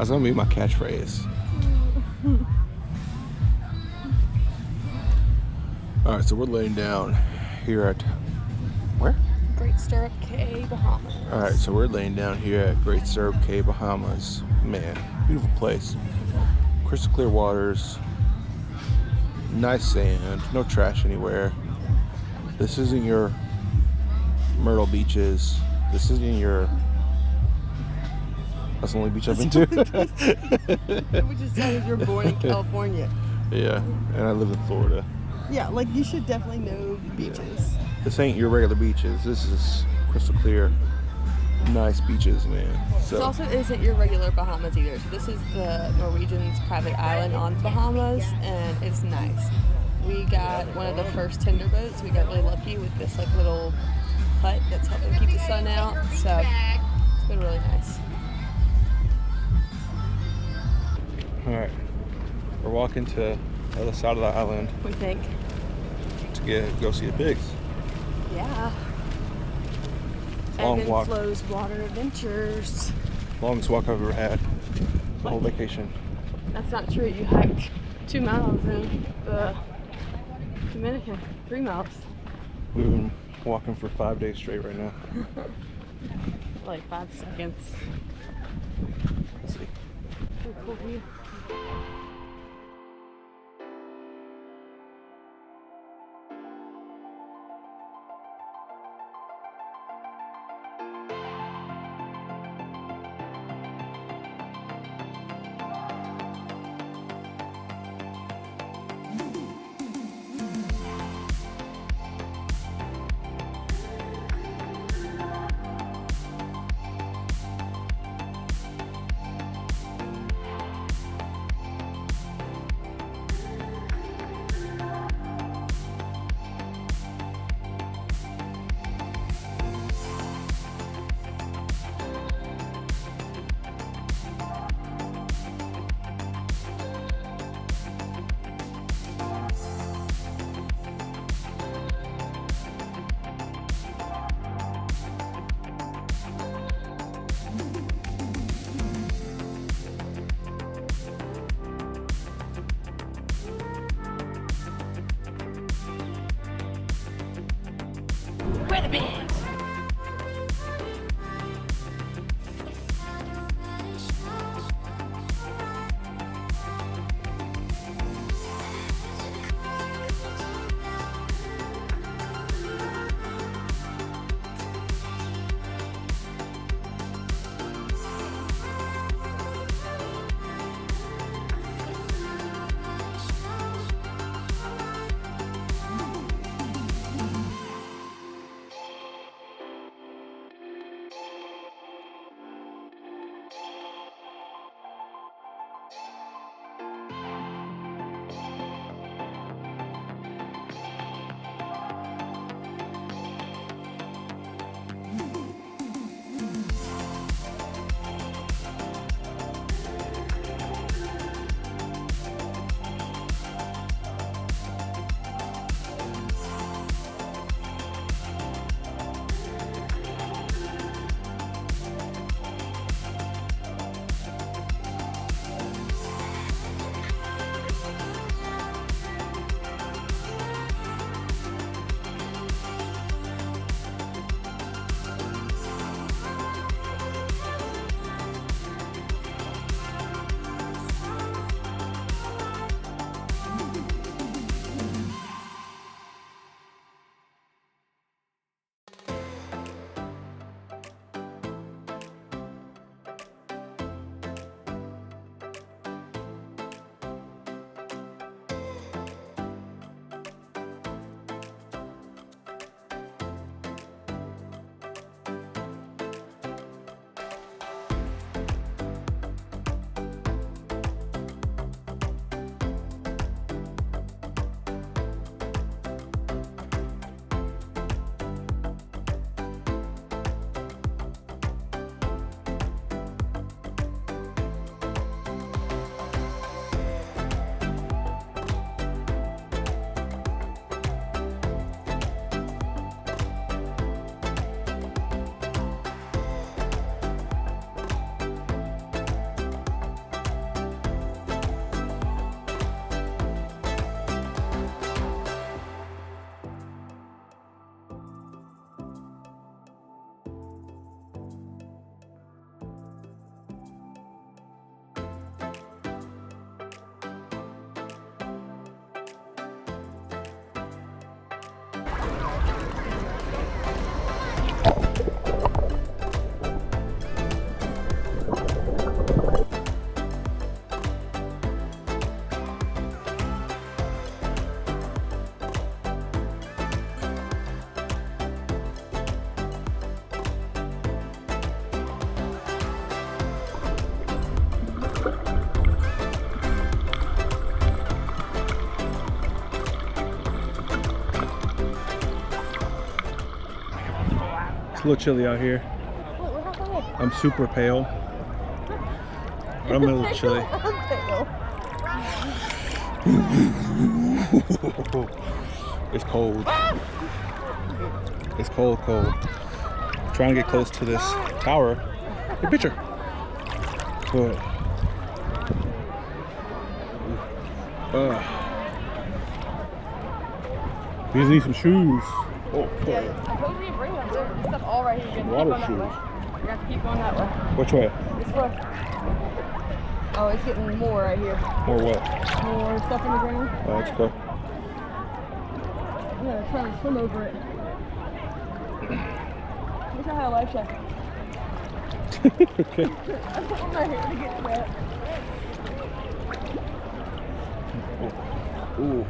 That's gonna be my catchphrase. All right, so we're laying down here at where? Great Stirrup Cay, Bahamas. All right, so we're laying down here at Great Stirrup Cay, Bahamas. Man, beautiful place. Crystal clear waters, nice sand, no trash anywhere. This isn't your Myrtle beaches. This isn't your. That's the only beach I've been to. Which is sad you're born in California. Yeah, and I live in Florida. Yeah, like you should definitely know the beaches. This ain't your regular beaches. This is crystal clear, nice beaches, man. So This also isn't your regular Bahamas either. So this is the Norwegian's private island on Bahamas, and it's nice. We got one of the first tender boats. We got really lucky with this like little hut that's helping keep the sun out. So it's been really nice. all right, we're walking to the other side of the island We think. to go see the pigs. Yeah. Long Evan walk. Flo's Water Adventures. Longest walk I've ever had. The whole vacation. That's not true. You hiked 2 miles in the Dominican. 3 miles. We've been walking for 5 days straight right now. Like 5 seconds. Let's see. Pretty cool view. Where the pigs? a little chilly out here. I'm super pale. But I'm a little chilly. It's cold. It's cold. Trying to get close to this tower. Hey, picture. Good. We just need some shoes. Oh, Yeah, I told you to bring them. There's stuff all right here. water shoes. You have to keep going that way. Which way? This way. Oh, it's getting more right here. Or what? More stuff in the ground. Oh, that's cool. I'm gonna try to swim over it. Wish I had a life jacket. Okay. I'm not here to get wet. Ooh.